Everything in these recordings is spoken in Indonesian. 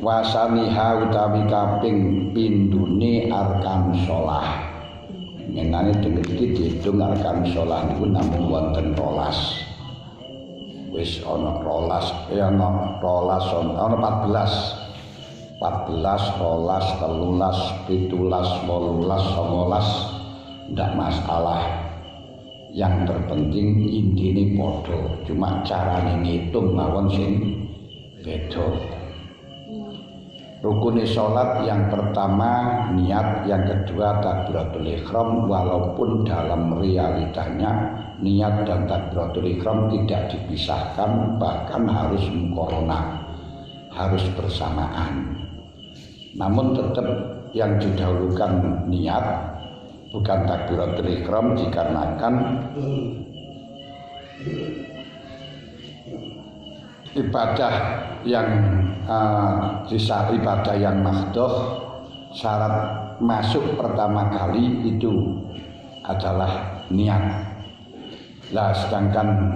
wasaniha utawi kaping pindune arkan shalah. Menane dengan iki diitung arkan shalah niku namung wonten 12. Wis ana 12, ana 12, ana 14. 14, 12, 13, 17, 18, 19 ndak masalah. Yang terpenting intine padha, cuma carane ngitung mawon sing beda. Rukun salat yang pertama niat, yang kedua takbiratul ihram, walaupun dalam realitanya niat dan takbiratul ihram tidak dipisahkan, bahkan harus muqaranah, harus bersamaan. Namun tetap yang didahulukan niat bukan takbiratul ihram dikarenakan ibadah yang ibadah yang mahdhuf, syarat masuk pertama kali itu adalah niat. Lah sedangkan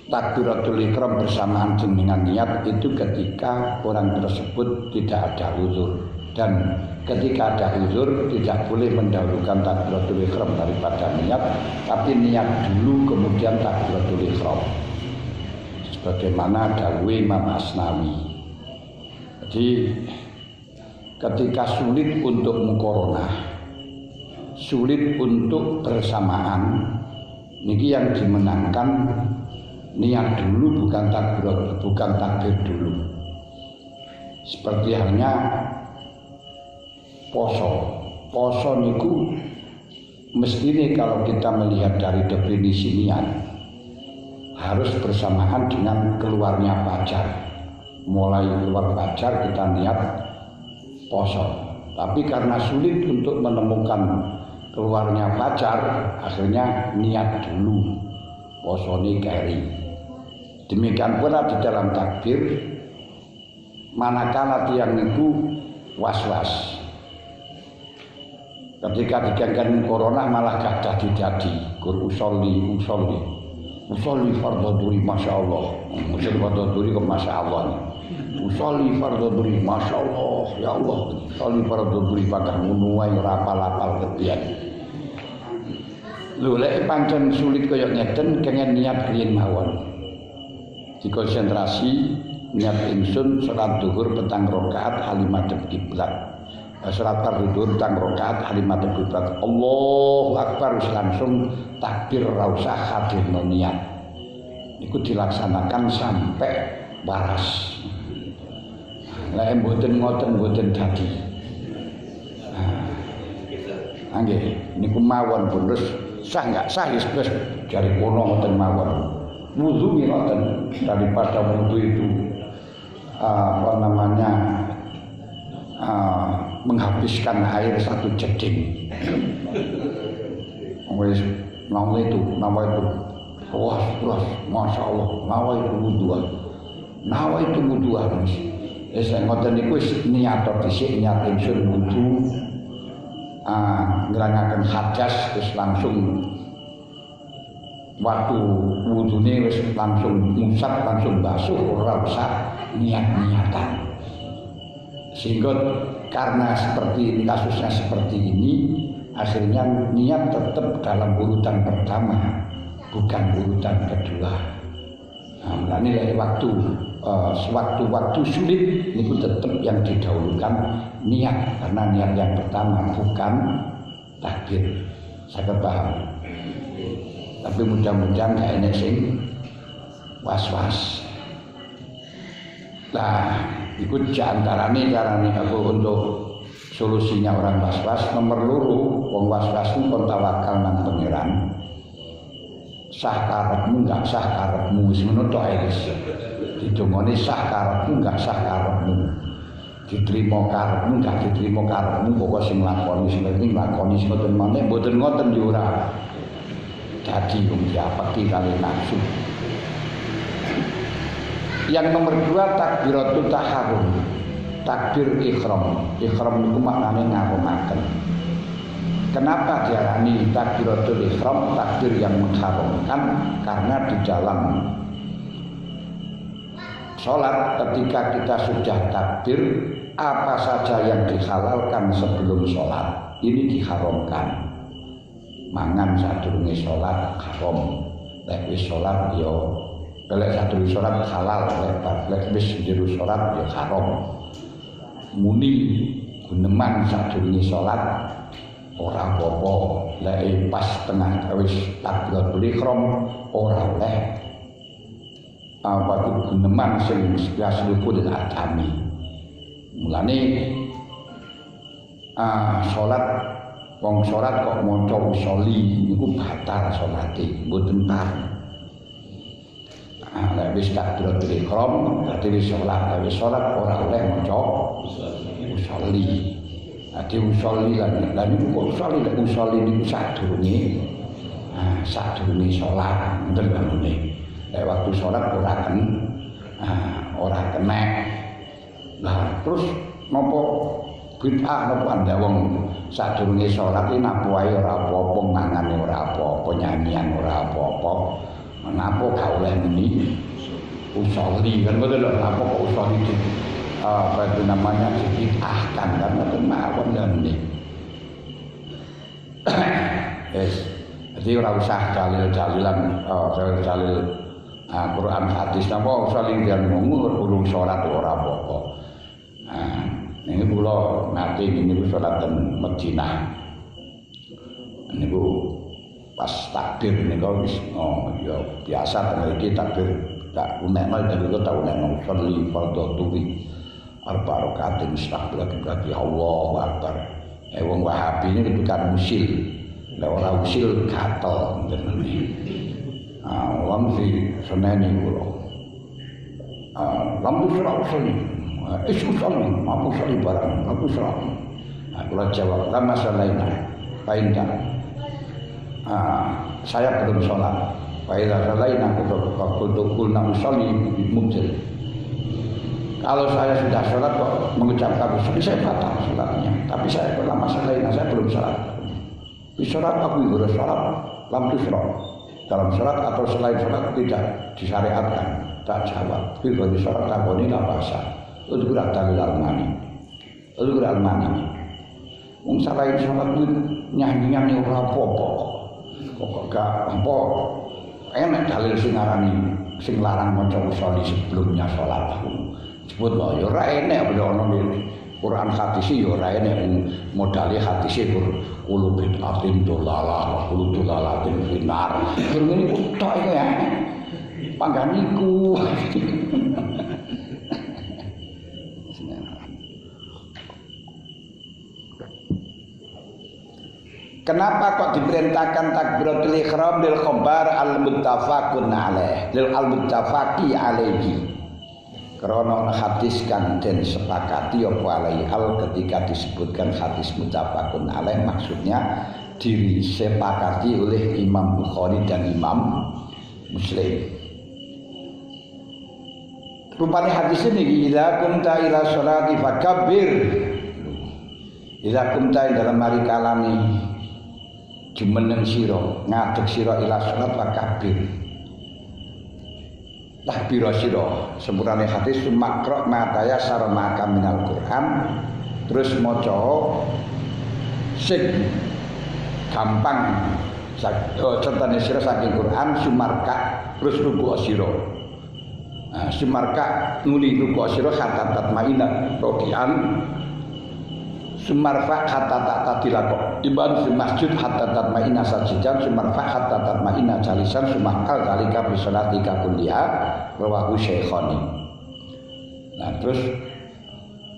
takbiratul ihram bersamaan dengan niat itu ketika orang tersebut tidak ada uzur, dan ketika ada uzur tidak boleh mendahulukan takbiratul ihram daripada niat, tapi niat dulu kemudian takbiratul ihram. Sebagaimana dawuh Imam Asnawi. Jadi ketika sulit untuk muqaranah, sulit untuk bersamaan, niki yang dimenangkan niat dulu, bukan takbir dulu. Seperti halnya poso niku mestine kalau kita melihat dari definisi niat harus bersamaan dengan keluarnya fajar. Mulai keluar fajar kita niat poso. Tapi karena sulit untuk menemukan keluarnya fajar, akhirnya niat dulu posone keri. Demikian pula di dalam takbir, manakala tiang itu was-was. Ketika diganggan corona malah gadah didadi, kur usolli fardhu dhuhri masyaallah. Usul fardhu dhuhri kok masyaallah. Usolli fardhu dhuhri masyaallah, ya Allah. Usolli fardhu dhuhri pakar ngono wae ora apal-apal kepian. Lho lek pancen sulit kaya ngeten kengen niat riyen mawon. Dikonsentrasi niat ingsun salat zuhur petang rakaat halimadep kiblat. Salat fardhu zuhur petang rakaat halimadep kiblat. Allahu akbar langsung takbir ra usah hadirno niat. Iku dilaksanakan sampai waras. Lek mboten ngoten mboten dadi. Nggih, niku mawon bonus sah enggak sah wis jari kono ngoten mawon. Wudu ngoten daripada wudu itu menghabiskan air satu jeding. Wis nama itu wah masya Allah nawa itu wudu harus. Saya ngoten niku wis niat dhisik niat ingsun wudu ngrangaken hadas terus langsung waktu wudune wis langsung musab langsung basuh ora usah niat-niatan. Sehingga karena seperti ini, kasusnya seperti ini, akhirnya niat tetap dalam urutan pertama, bukan urutan kedua. Nah, ini waktu sulit itu tetap yang didahulukan niat, karena niat yang pertama bukan takbir. Saya paham. Tapi mudah-mudahan gak enek sing was-was. Nah, itu diantaranya caranya aku untuk solusinya orang was-was. Nomor loro, wong was-was itu kon tawakal nang pangeran. Sah karepmu enggak sah karepmu wis ngono tok ae wis. Didongone sah karepmu enggak sah karepmu. Diterima karepmu enggak diterima karepmu, pokoke sing lakoni sing penting lakoni sing ngoten maneh mboten ngoten yo ora. Dadi wong diapeti kali nafsu. Yang nomor 2 takbiratul taharrum. Takbir ihram. Ihram niku maknane ngarumaken. Kenapa diarani takbiratul ihram, takbir yang mengharumkan? Karena di dalam sholat ketika kita sudah takbir, apa saja yang dihalalkan sebelum sholat ini diharamkan. Mangan sadurunge sholat haram, lek wis sholat yo, lek sadurunge sholat halal, lek wis jero sholat yo haram. Muni guneman sadurunge sholat ora apa-apa, lek pas tengah wis takbiratul ihram ora oleh. Apa guneman sing yasluku dan adami. Mulane sholat wong sholat kok maca usolli niku batal salate, mboten pareng. Lek wis takbiratul ihram berarti wis sholat ora oleh maca usolli. Ati usolli lan niku kok usolli niku sadurunge sholat ngoten kanune. Lek waktu sholat ora kena. Nah, terus napa bid'ah napa anda wong sadurunge sholat iki napa wae ora apa-apa, mangane ora apa-apa, nyanyian ora apa-apa. Napa gak oleh muni usolli kan betul lho, napa kok usolli itu apa itu namanya dibid'ahkan kan ngoten mawon ngene. Yes. Jadi ora usah dalil-dalilan dalil Quran hadis napa usolli dan ngurung sholat ora apa-apa. Ini kula nate niku salat ten Madinah. Niku pas takbir niku wis ya biasa ten iki takbir tak unekno niku tak unekno sholli fardhu tuwi arba rakaat istaqbal Allahu akbar. Wong Wahabi ini bukan usil. Lek ora usil gatel ngoten iki. Wong si seneni kula. Lampu surau usul. Isu sholli, mampu sholli barang, mampu sholli. Kalau jawab, lama shollinya, paindah. Saya belum sholat. Paindah shollinya, kulna sholli mubtil. Kalau saya sudah sholat kok mengucapkan sholli, saya batal sholatnya. Tapi saya lama shollinya, saya belum sholat. Di sholat aku harus sholat, lampu sholli. Dalam sholat atau selain sholat tidak disyariatkan. Tak jawab. Bila di sholat tak boleh lah bahasa. Itu kurang dalil al-mani. Itu kurang al-mani. Wong salahin sholat itu nyanyian yang ora apa-apa. Kok gak apa. Enak dalil sing ngarani sing larang maca usolli sebelumnya sholat. Sebut wae ya ora enak beda ono Quran hadis ya ora enak modale hadis kulo bid'atin dolalah, kulo dolalatin finar. Ngene tok iki ya. Pangganiku. Kenapa kok diperintahkan takbiratul ihram lil khabar al muttafaqun alaih lil al muttafaqi alaihi? Karena hadis kang den sepakati apa alaihi al ketika disebutkan hadis muttafaqun alaih maksudnya disepakati oleh Imam Bukhari dan Imam Muslim. Rupanya hadis ini idza kunta ila sholati fakabbir. Idza kunta dalam hari kalani jumeneng sira ngadeg sira ila salat wa kabir takbir sira sempurane hadis makra mataya sarmaka minal Quran terus maca sing gampang sertane sira saking Quran sumarka terus ruku sira sumarka nuli ruku sira hatta tatmaina rokian sumarfa hatta tatadilako iban fi masjid hatta tatmaina sajidan sumarfa hatta tatmaina jalisan sumakal zalika bi sholatika kulliha rawahu Syaikhani. Nah terus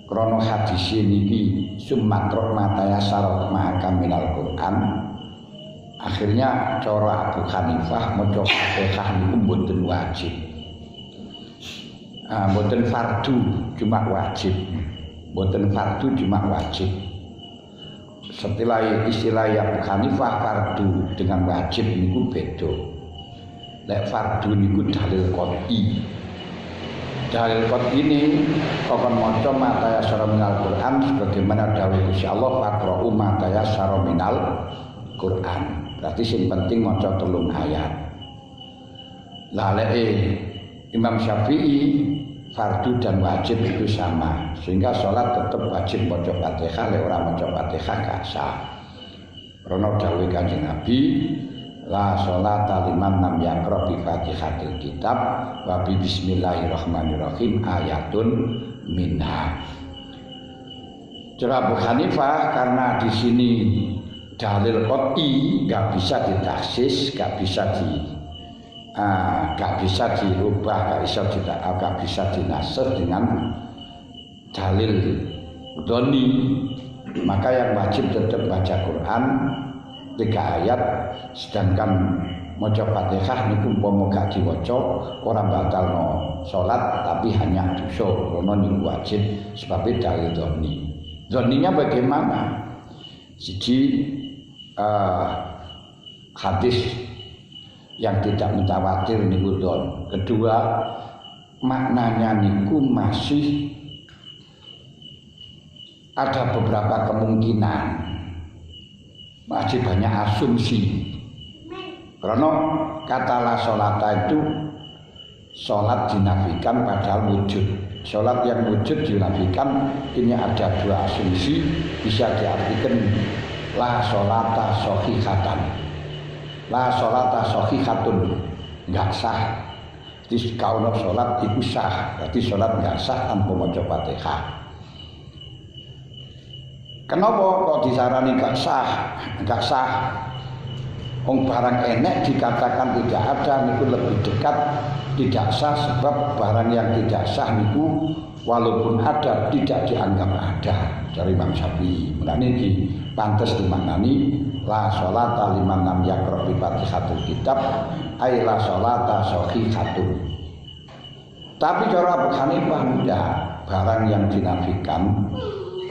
krono hadis niki sumakro mataya syarat maka minal Quran akhirnya cara Abu Hanifah maca Fatihah niku mboten wajib. Mboten fardu cuma wajib. Boten fardu cuma wajib. Setelah istilah yang Hanifah fardu dengan wajib niku beda. Lek fardu niku dalil qot'i. Dalil qot'i ini kokon maca mataya sara minal Quran sebagaimana dawuh Gusti Allah faqra'u mataya sara minal Quran. Berarti sing penting maca 3 ayat. Lah lek Imam Syafi'i fardu dan wajib itu sama, sehingga sholat tetap wajib maca Fatihah, lek ora maca Fatihah gak sah. Rono dawuh Kanjeng Nabi, la sholata liman lam yaqra bi Fatihatil kitab wa bi bismillahirrahmanirrahim ayatun minha. Cara Abu Hanifah karena di sini dalil qot'i nggak bisa ditaksis, nggak bisa dirubah, nggak bisa dinasakh dengan dalil dhoni, maka yang wajib tetap baca Quran 3 ayat, sedangkan maca Fatihah niku umpama gak diwaca ora batalno salat tapi hanya dosa, karena niku wajib sebab dalil dhoni. Dhoninya bagaimana? Siji hadis yang tidak mutawatir niku dhon. Kedua, maknanya niku masih ada beberapa kemungkinan, masih banyak asumsi. Karena kata la sholata itu sholat dinafikan padahal wujud. Sholat yang wujud dinafikan, ini ada 2 asumsi, bisa diartikan la sholata shahihatan. La sholata shahihatun, enggak sah. Jadi kalau sholat itu sah, berarti sholat enggak sah tanpa maca Fatihah. Kenapa kok disarani enggak sah? Enggak sah. Wong barang enek dikatakan tidak ada niku lebih dekat tidak sah, sebab barang yang tidak sah niku walaupun ada tidak dianggap ada dari Imam Syafi'i. Mulane iki pantes dimaknani la sholata liman lam yaqra bi Fatihatil kitab ay la sholata shahihatun. Tapi cara Abu Hanifah tidak, barang yang dinafikan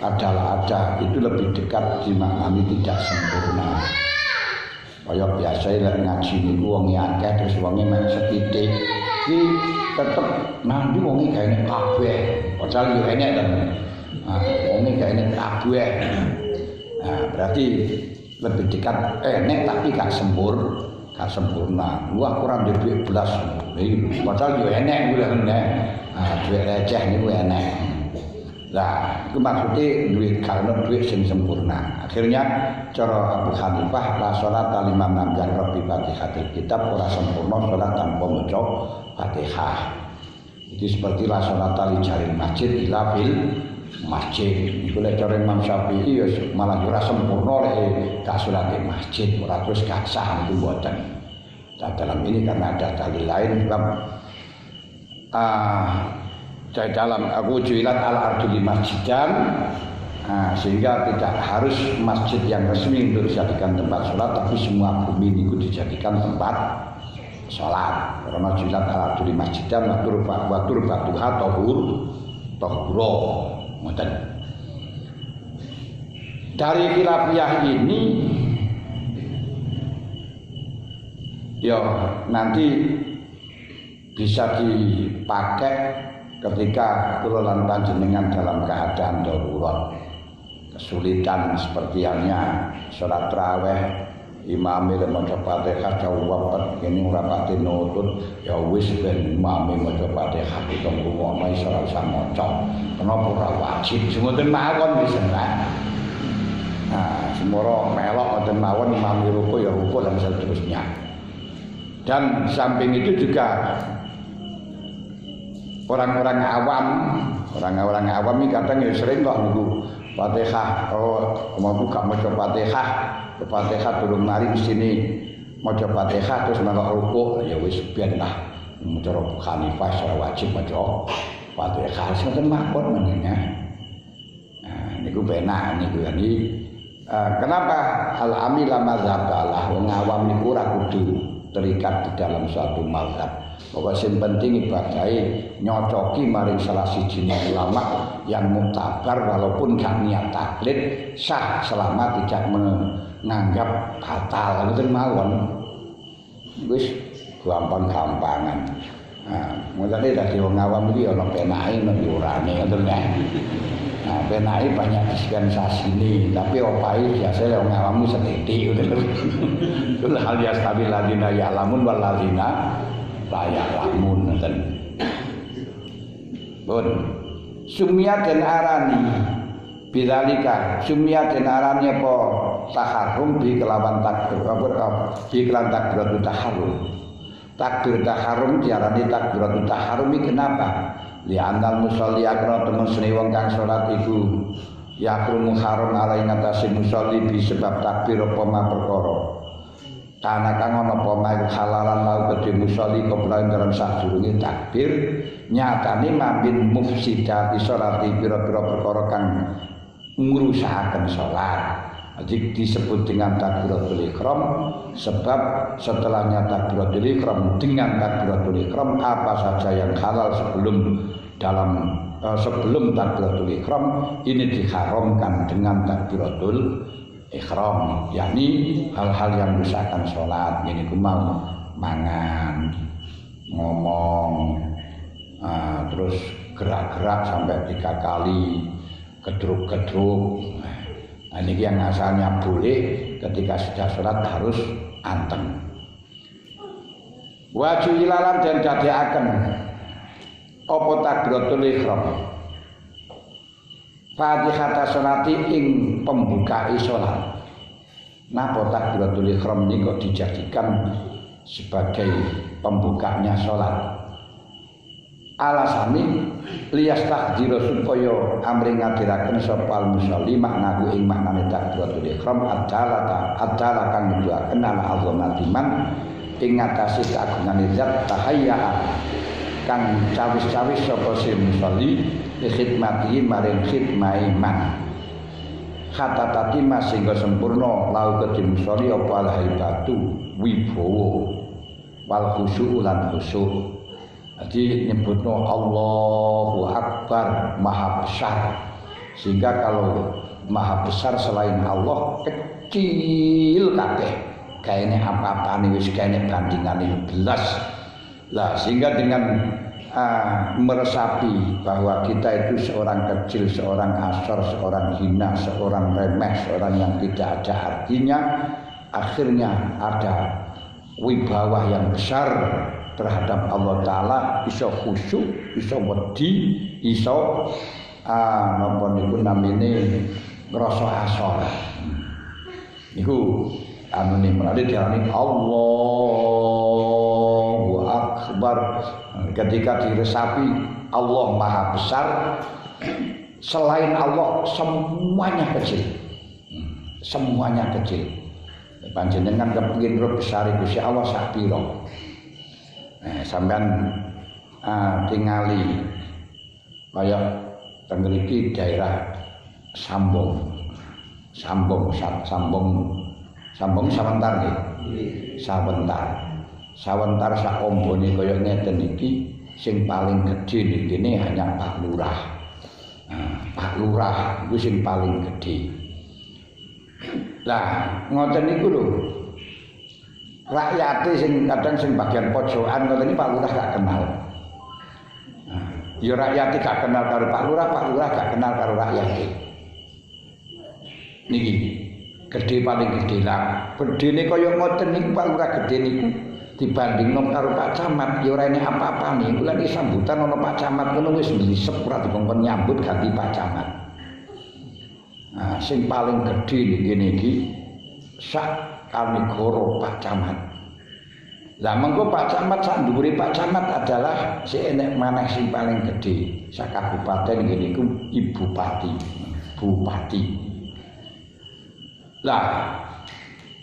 adalah ada, itu lebih dekat dimaknani tidak sempurna. Kaya biasa lek ngaji niku wong akeh terus wonge mek sethithik iki tetep nanti wonge gaene kabeh padahal yo enek to. Wonge gaene kabeh. Berarti lebih dekat enek tapi gak sempurna. Wah kurang duit belas. Padahal yo enek kuwi enek. Duit receh niku enek. Lah, itu maksudnya duit sing sempurna. Akhirnya cara Abu Hanifah la sholata liman lam yaqra bi Fatihatil kitab, ora sempurna salat tanpa maca Fatihah. Itu seperti la sholata li jaril masjid ila fil masjid. Iku lek cara Imam Syafi'i ya malah ora sempurna lek gak salat di masjid, ora terus gak sah itu mboten. Nah, dalam ini karena ada dalil lain sebab dari dalam aku juilat al-ardu li masjidan, sehingga tidak harus masjid yang resmi untuk dijadikan tempat sholat, tapi semua bumi itu dijadikan tempat sholat. Karena juilat al-ardu li masjidan wa turbatuha tahuro. Dari khilafiyah ini ya nanti bisa dipakai ketika kelulan panjenengan dalam keadaan darurat, kesulitan seperti halnya sholat tarawih, imame maca Fatihah jawab ini ora pati nutut, ya wis ben imame maca Fatihah pitung rukuk wae ora usah maca. Kenapa ora wajib? Semoten mawon wis enggak. Semoro melok ngoten mawon imame rukuk ya rukuk dan seterusnya. Dan samping itu juga orang-orang awam ini kadang ya sering kok niku Fatihah, mau buka maca Fatihah turun mari di sini maca Fatihah terus melok rukuk ya wis ben lah maca Abu Hanifah secara wajib maca Fatihah sampeyan mawon menene. Niku penak niku yani kenapa al-amila mazhabalah wong awam niku ora kudu terikat di dalam suatu mazhab. Pokoknya yang penting ibadahnya nyocoki maring salah siji ulama yang muktabar walaupun gak niat taklid sah selama tidak menganggap batal. Itu mawon wis gampang-gampangan. Mulane dadi wong awam iki ana penake ana urane ngoten ya. Penake banyak dispensasine, tapi opahe biasa wong awam sethithik ngoten lho. Kul hal yastabil ladina ya'lamun wal ladina la ya'lamun ngoten. pun sumia den arani bilalika sumia den arani apa taharum bi kelawan takbir bi kelawan takbir taharum takbir taharum diarani takbir taharum iki kenapa li anal musolli akra temen sene wong kang salat iku yakrumu haram ala ing atase musolli bi sebab takbir apa ma perkara kana kang ana apa ma halalan lau kedhe musolli kobra dalam sadurunge takbir nyatane mambin mufsidati salati pira-pira perkara kang ngrusahaken salat. Jadi disebut dengan takbiratul ihram sebab setelahnya takbiratul ihram dengan takbiratul ihram apa saja yang halal sebelum takbiratul ihram ini diharamkan dengan takbiratul ihram, yakni hal-hal yang merusakkan salat, ini mau mangan, ngomong, terus gerak-gerak sampai 3 kali, gedruk-gedruk. Nah, ini yang asalnya boleh, ketika sudah sholat harus anteng. Waju ilalan dan jadiaken apa takbiratul ihram Fatihata sholati ing pembukai sholat. Napa takbiratul ihram ini kok dijadikan sebagai pembukanya sholat? Alasane liyas takdira supaya amring ngadiraken sapa musolli maknaku ing maknane takbiratul ihram adalah kang nuduhaken ala azamatiman ing ngatasi keagungane zat tahayya kang cawis-cawis sapa si musolli li khidmati maring khidmai man kata tati sehingga sempurna lau kedhi musolli apa al-haibatu wibowo wal khusyuk lan khusyuk. Jadi nyebutno Allahu Akbar Maha Besar, sehingga kalau Maha Besar selain Allah kecil kabeh, kayaknya apa-apane wis kayaknya bandingane belas lah, sehingga dengan meresapi bahwa kita itu seorang kecil, seorang asor, seorang hina, seorang remeh, seorang yang tidak ada artinya, akhirnya ada wibawa yang besar terhadap Allah Ta'ala, iso khusyuk, iso wedi, iso napa niku namine ngrasa asor. Niku anune menawi diarani Allahu Akbar. Ketika diresapi Allah Maha Besar, selain Allah semuanya kecil. Semuanya kecil. Panjenengan kepengin roh besar Gusti Allah sak pira? Sampean tingali kaya teng mriki daerah Sambong sawentar nggih. Sawentar sak ombone kaya ngeten iki sing paling gedhe niki hanya Pak Lurah. Pak Lurah iku sing paling gedhe. Lah ngoten niku lho. Rakyate sing kadang sing bagian pojokan ngoten iki Pak Lurah gak kenal. Ya rakyate gak kenal karo Pak Lurah gak kenal karo rakyate. Niki gedhe paling gedhe lah. Gedene kaya ngoten niku Pak Lurah gedhe niku dibandingno karo Pak Camat ya ora ene apa-apane. Kula iki sambutan ana Pak Camat ngono wis ndisep ora dikongkon nyambut ganti Pak Camat. Nah, sing paling gedhe niki sak Kanegoro Pak Camat. Lah mengko Pak Camat sak dhuwure Pak Camat adalah si enek maneh sing paling gedhe sak kabupaten ngene iku Ibu Bupati. Lah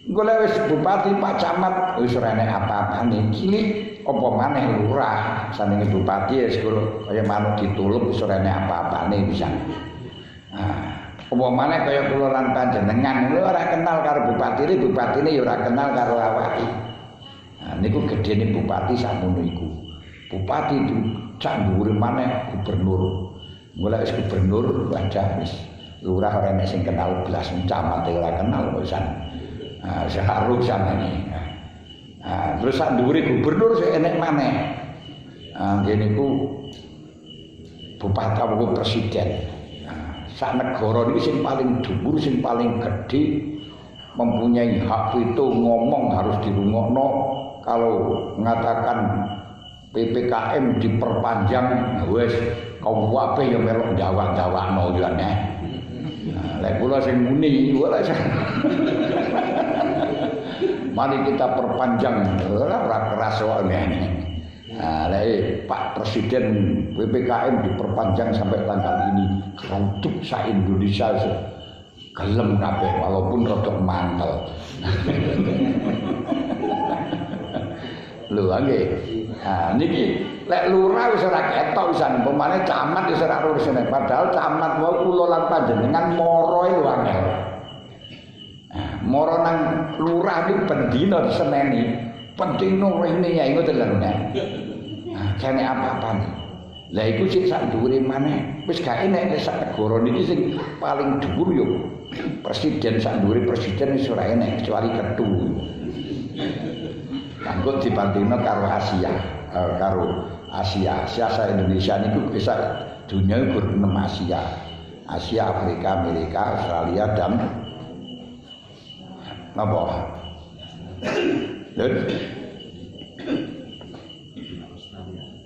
golek wis bupati Pak Camat wis ora enek apa-apane cilik apa maneh lurah sanenge bupati wis kaya manuk ditulup wis ora enek apa-apane pisan. Nah, apa maneh kaya kula lan panjenengan lho ora kenal karo bupatine ya ora kenal karo awake. Nah niku gedene bupati sakmono iku. Bupati itu sak dhuwure maneh gubernur. Golek wis gubernur wajah wis lurah ora enek sing kenal blas camat ora kenal pisan. Seharus samene. Terus sak dhuwure gubernur sing enek maneh. Ngene iku bupati apa presiden. Sak negara ini sing paling dhuwur, sing paling gede, mempunyai hak itu ngomong harus dirungokno. Kalau mengatakan PPKM diperpanjang, wes kaum kabeh ya melok ndawak-ndawakno yo aneh. Lek kula sing muni ora mari kita perpanjang ora keras wae. Nah, Pak Presiden PPKM diperpanjang sampai tanggal ini untuk se-Indonesia gelem kabeh walaupun rada mantel. Lho nggih. Nah niki lek lurah wis ora ketok wisan umpamane camat wis ora urusane padahal camat wae kula lan panjenengan mara lho angel. Nah, mara nang lurah niku bendina diseneni. Penting no rene ya ngoten lho. Nah, kene apa-apane. Lah iku sik sak dhuwure maneh. Wis gak enek nek sak negara niki sing paling dhuwur yo presiden sak dhuwure presiden wis ora enek kecuali ketu. Kanggo dibandingno karo Asia, Asia sa Indonesia niku bisa dunia gur 6 Asia. Asia, Afrika, Amerika, Australia dan napa?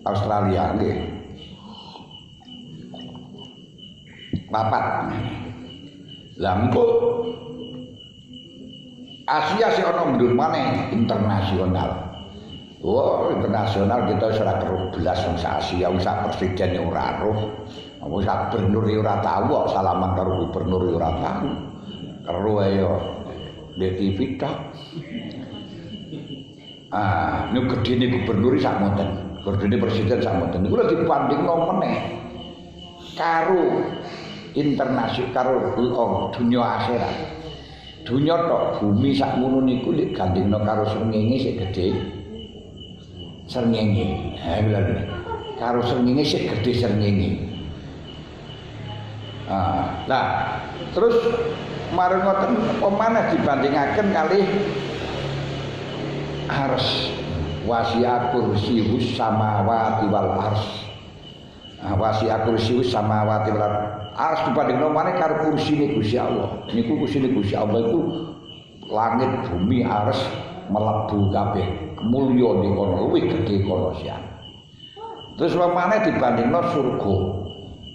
Australia nggih. Papat. Lah engko Asia sing ana mundur maneh internasional. Oh, internasional kita wis ora keruh belas wong Asia, wis presiden ora roh. Wis gubernur ora tau kok salaman karo gubernur ora tau. Keruh ayo di TV tok. Niku gedene gubernur sak monten, gedene presiden sak monten. Niku lagi dibandingno meneh karo internasional karo dunia akhirat. Dunia tok bumi sak ngono niku lek gandengno karo srengenge sik gedhe. Srengenge. Ha bener. Karo srengenge sik gedhe srengenge. Nah, terus marang ngoten apa maneh dibandingaken kalih ars wasi'a kursiyyus samawati wal ars. Wasi'a kursiyyus samawati wal ars dibandingno maneh karo kursine Gusti Allah. Niku kursine Gusti Allah iku langit bumi ars mlebu kabeh. Mulya niku luwih gedhe kono sian. Terus maneh dibandingno surga,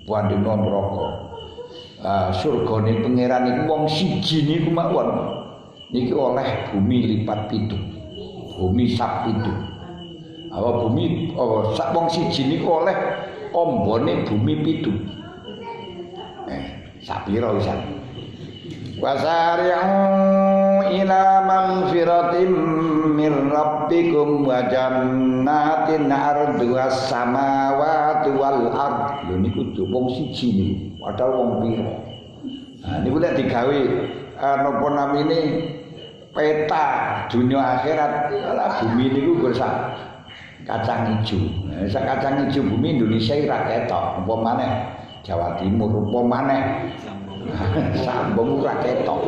bandingno neraka. Surgane pangeran niku wong siji niku mawon. Niki oleh bumi lipat 7. Bumi sak 7. Apa bumi sak wong siji niku oleh ombone bumi 7. Sak pira wisan? Wasari'u ila magfiratin mir rabbikum wa jannatin arduhas samawati wal ard. Lho niku wong siji niku, padahal wong pira. Nah niku lek digawe napa namine peta dunia akhirat, ala bumi niku nggo sak kacang ijo. Sak kacang ijo bumi Indonesia ora ketok, apa maneh Jawa Timur apa maneh sambung ora ketok.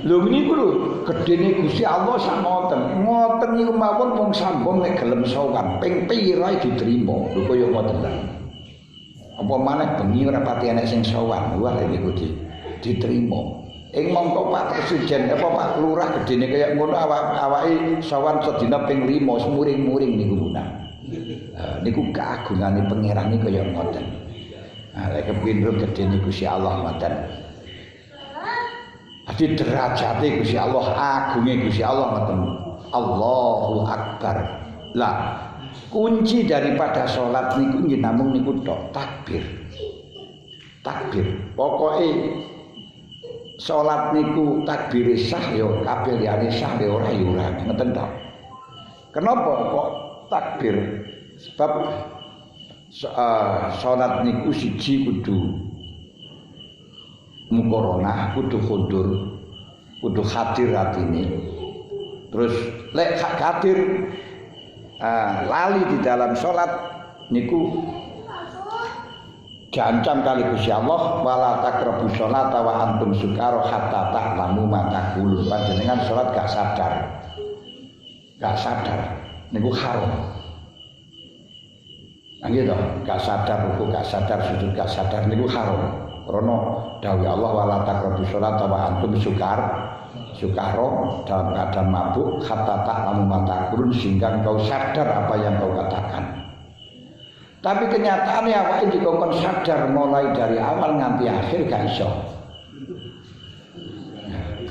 Lho niku lho gedene Gusti Allah sak ngoten. Ngoten niku mawon wong sambung nek gelem sowan ping pira diterima. Lho kaya ngoten ta. Apa maneh bengi ora pati enek sing sowan. Wah niku diterima. Ing mongko Pak Presiden apa Pak Lurah gedene kaya ngono awake sowan sedina ping 5 semuring-muring niku punah. Niku keagungane pangeran niku kaya ngoten. Lek kepindho gedene Gusti Allah ngoten. Adi derajate Gusti Allah, agunge Gusti Allah ngoten. Allahu Akbar. Lah, kunci daripada salat niku nggih namung niku tok, takbir. Takbir. Pokoke salat niku takbir sah ya kabeh liyane sah ya ora ya ora ngoten tok. Kenapa kok takbir? Sebab salat niku siji kudu mukoronah, kudu khundur, kudu hadir atine. Terus lek hadir lali di dalam salat niku diancam kali Gusti Allah wala taqrabu sholata wa antum sukara hatta ta'lamu ma taqulun. Panjenengan salat gak sadar niku haram. Nggih to, gak sadar ruku, gak sadar sujud, gak sadar niku haram. Karena dawuh Allah wala taqrabu sholata wa antum sukara dalam keadaan mabuk hatta ta'lamu ma taqulun sehingga engkau sadar apa yang kau katakan. Tapi kenyataannya awake dikongkon sadar mulai dari awal nganti akhir gak iso.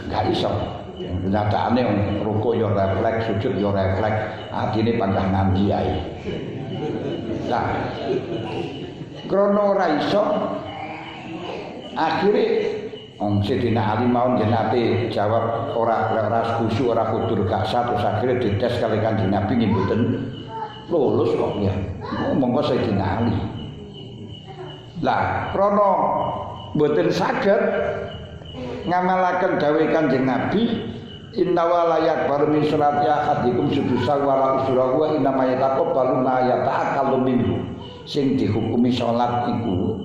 Gak iso. Kenyataannya ruku yo refleks, sujud yo refleks, atine panggah nganti ae. Nah, krono ora iso akhire Sidina Ali mau jenate jawab ora khusyuk ora kudur gak sah terus akhire dites kali Kanjeng Nabi nggih mboten lulus kok ya. Monggo Sidina Ali. Lah krono mboten saged ngamalaken dawuh Kanjeng Nabi inna wa la yakbaru min sholati ahadikum sudusa wa la usrahu wa inna ma yataqabbalu ma yata'aqallu minhu. Sing dihukumi salat iku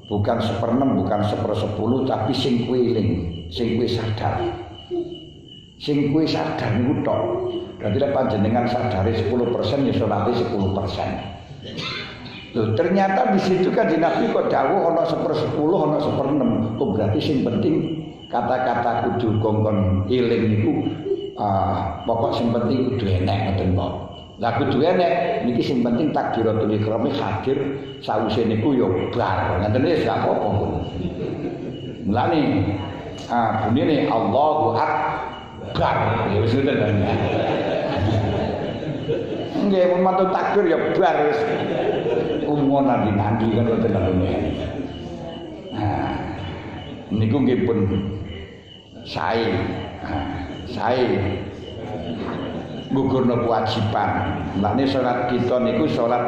bukan 1/6, bukan 1/10, tapi sing kuwi eling, sing kuwi sadar. Sing kuwi sadar niku tok. Dadi lek panjenengan sadare 10% ya salate 10%. Loh, ternyata di situ kan di Nabi kok dawuh ana 1/10, ana 1/6. Oh, berarti sing penting kata-kata kudu kongkon eling niku pokok sing penting kudu enek ngoten kok. Lah kudu enek niki sing penting takbiratul ihram hadir sawise niku ya bar. Ngoten wis gak apa-apa pun. Mulane bunine Allahu Akbar. Ya wis ngoten lho. Nggih memantu takbir ya bar wis. Umum nanti kan ngoten lho. Nah, niku nggih pun sae. Sae gugurna kewajiban. Lane salat kita niku salat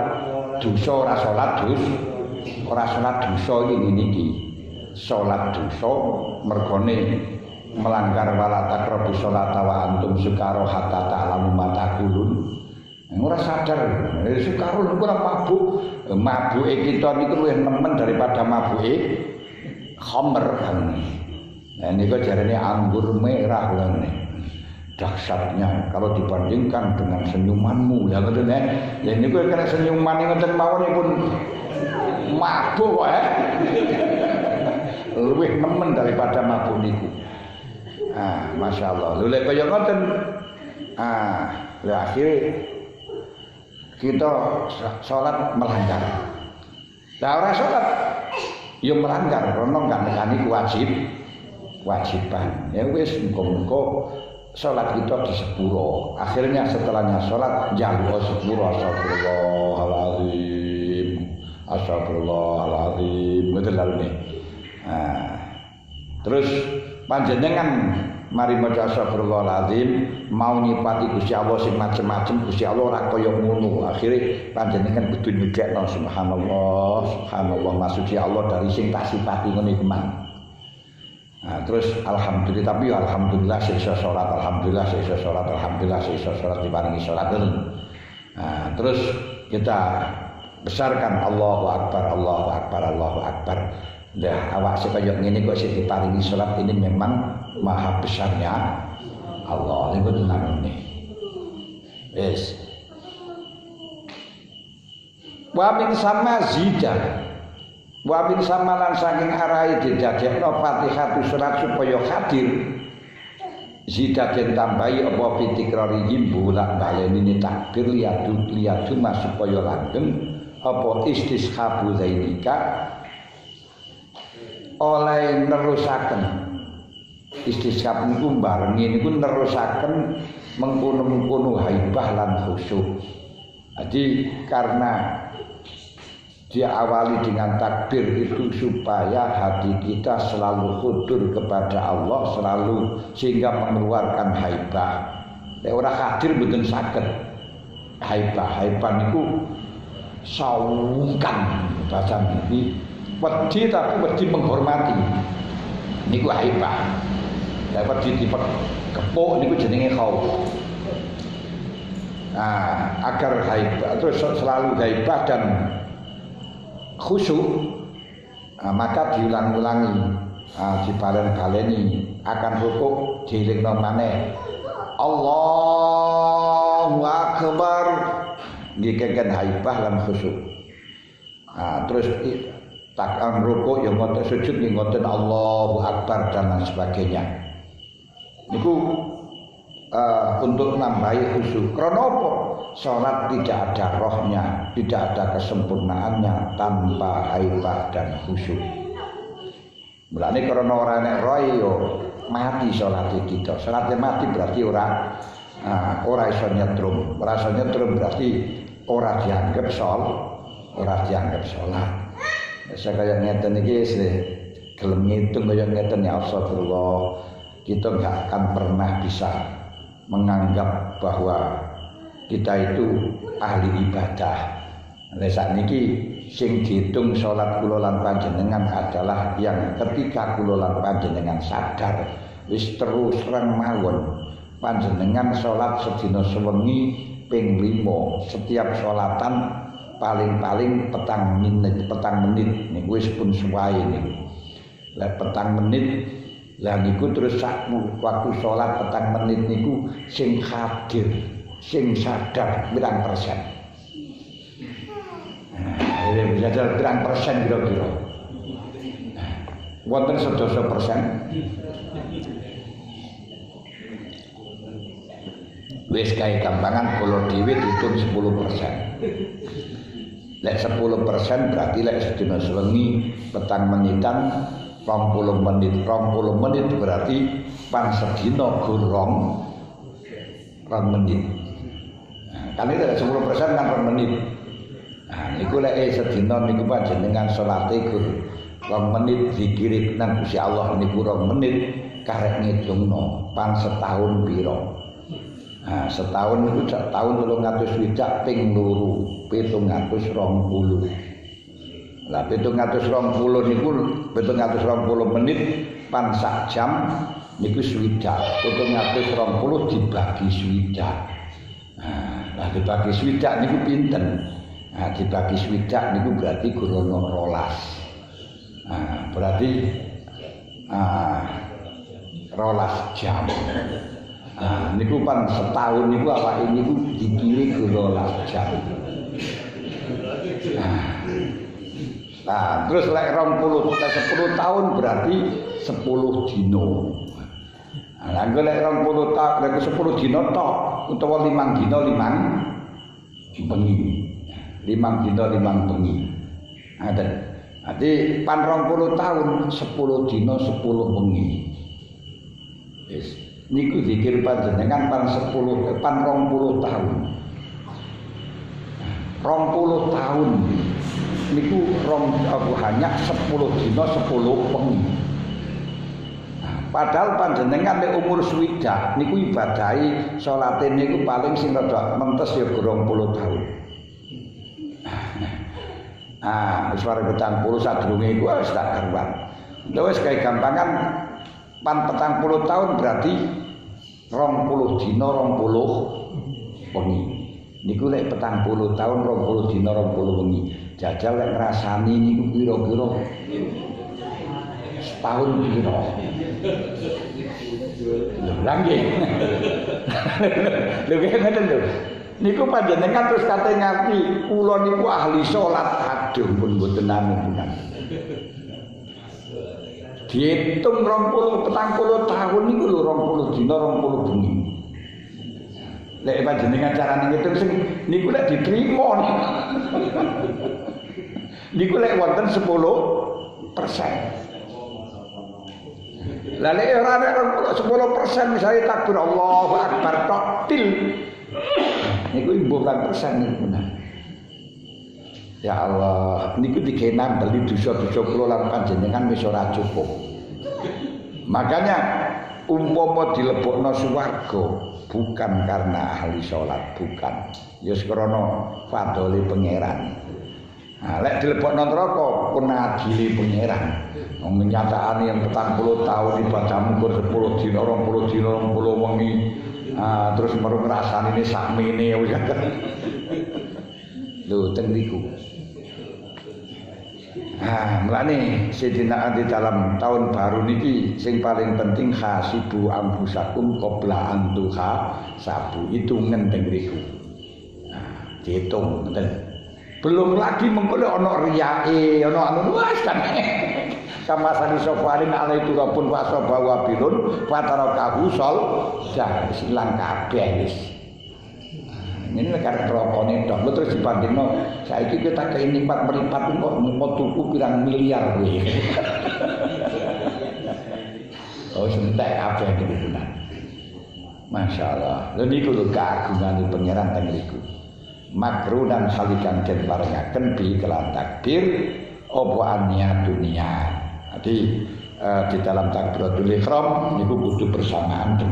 dosa ora salat dosa iki. Salat dosa mergone melanggar wala taqrabu sholata wa antum sukara hatta ta'lamu ma taqulun. Ora sadar, sukara niku ora mabuk. Mabuke kita niku luwih nemen daripada mabuke khamr. Nah niku jarene anggur merah lho. Dahsyatnya kalau dibandingkan dengan senyumanmu ya ngoten ya niku kena senyuman ngoten mawon pun mabuk kok luwih nemen daripada mabuk niku. Masyaallah lho lek kaya ngoten lha akhire kita salat melanggar. Lah ora salat ya melanggar karena enggak nekani kewajiban. Ya wis muga-muga salat kita di sepuro. Akhirnya setelahnya salat njaluk sepuro astagfirullahalazim. Betul lalu nih. Terus panjenengan mari maca astagfirullahalazim mau nyipati Gusti Allah sing macem-macem Gusti Allah ora kaya ngono. Akhire panjenengan kudu nyugekno subhanallah maksudnya Allah dari sing tak sifati ngene iku man. Terus alhamdulillah tapi alhamdulillah sisa salat alhamdulillah sisa salat diparingi salat. Terus kita besarkan Allahu Akbar. Lah awak kaya ngene kok sing diparingi salat ini memang maha besarnya Allah. Niku tenan ngene. Wis. Wa min sama zidah. Wa bin samalan saking arahe didadekno Fatihah surat supaya hadir zidaten tambahi apa fitikrari jimbulan baleni takbir liyadu mas supaya langgeng apa istishabu zainika oleh nerusaken istishab niku barengi niku nerusaken mengkono-mengkono haibah lan khusyuk. Jadi karena dia awali dengan takbir itu supaya hati kita selalu khudur kepada Allah selalu sehingga mengeluarkan haibah. Nek ora hadir mboten saged. Haibah niku sawungkan bahasa niki wedi tapi wedi menghormati. Niku haibah. Nek wedi dipekepuk niku jenenge khauf. Agar haibah terus selalu haibah dan khusyuk maka diulang-ulangi dibalen-baleni akan rukuk dielingno maneh Allahu Akbar ngikeken haibah lan khusyuk. Terus takkan rukuk yang ngoten sujud yang ngoten Allahu Akbar dan lain sebagainya. Niku untuk nambahi khusyuk. Karena apa? Salat tidak ada rohnya, tidak ada kesempurnaannya tanpa haibah dan khusyuk. Mulane karena ora nek roh yo mati salat kita. Salatnya mati berarti ora iso nyetrum. Ora iso nyetrum berarti ora dianggap salat. Saya kaya ngeten iki gelem ngitung kaya ngeten ya astagfirullah. Kita enggak akan pernah bisa menganggap bahwa kita itu ahli ibadah. Lah sakniki sing diitung salat kula lan panjenengan adalah yang ketika kula lan panjenengan sadar wis terus terang mawon panjenengan salat sedina sewengi ping 5. Setiap salatan paling-paling petang menit niku wis pun suwae niku. Lah petang menit lah niku terus waktu salat petang menit niku sing hadir, sing sadar pirang persen. Ini bisa pirang persen kira-kira. Wonten sedasa persen. Wis kae gampangan kula dhewe dihitung 10%. Lek 10% berarti lek sedina sewengi petang menitan 20 menit berarti pan sedina gurung 2 menit. Kan itu 10% kan 2 menit. Nah, niku lek sedina niku panjenengan salate gur 2 menit zikir nang Gusti Allah niku 2 menit karek ngitungno pan setahun pira. Nah, setahun niku tahun 360 ping 2 720. Lah 720 niku 720 menit pan sak jam niku swidak. 720 dibagi swidak. Nah, dibagi swidak niku pinten? Nah, dibagi swidak niku berarti gurana 12. Nah, berarti 12 jam. Nah, niku pan setahun niku awake niku dikiri 12 jam. Nah, terus lek 10 tahun berarti 10 dino. Nah, lek 20 tahun lek 10 dino tok utawa 5 dino 5 bengi. 5 dino 5 bengi. Ngaten. Dadi pan 20 tahun 10 dino 10 bengi. Wis niku zikir panjenengan pan 20 tahun. 20 tahun niku aku hanya 10 dina 10 bengi. Padahal panjenengan nek umur swidak niku ibadahi salate niku paling sing rada mentes ya 20 tahun. Wis wareng 40 sadurunge iku wis tak karuan. Wis kaya gampangan pan 40 tahun berarti 20 dina 20 bengi. Niku lek 40 tahun 20 dina 20 bengi. Jajal lek ngrasani niku pira-pira setahun pira. Lha nggih. Lho ngeten lho. Niku panjenengan terus kate ngerti kula niku ahli salat aduh pun mboten namun. Diitung 40 tahun niku lho 20 dina 20 bengi. Lek panjenengan carane ngitung sing niku lek diterima niku lek wonten 10%. Lah lek ora nek 10% misalnya takbir Allahu Akbar tok til. Niku imbuhan persen niku. Ya Allah, niku dikenang beli dosa-dosa kula lan panjenengan wis ora cukup. Makanya umpama dilebokno swarga bukan karena ahli salat, bukan. Ya krana fadhole pangeran. Nah, lek dilebokno neraka pun adile pangeran. Wong nyatakane yang 40 tahun ibadah mungkur 10 dina, 20 dina, 20 wengi. Terus merung ngrasani ini sakmene ya. Lho teng niku. Mulane sedina di dalam tahun baru niki sing paling penting hasibu ambusakum qabla antuha sabu hitungan teng mriku. Dihitung ngoten. Belum lagi mengko ana riyae, ana anu wis kan. Kama sani sofarin alaitu rabbun wa sabawa bilun fatara kahusol dah silang kabeh wis. Ini karena rokone tok. Lu terus dibandingno saiki kita kei nimpat meripat kok mau tuku pirang miliar kowe. Oh sentek kabeh iki tenan. Masyaallah. Lha niku lho keagungan pangeran teng niku. Makruh dan halikan den paringaken bi kelan takdir apa ania dunia. Jadi di dalam takbiratul ihram niku kudu bersamaan dengan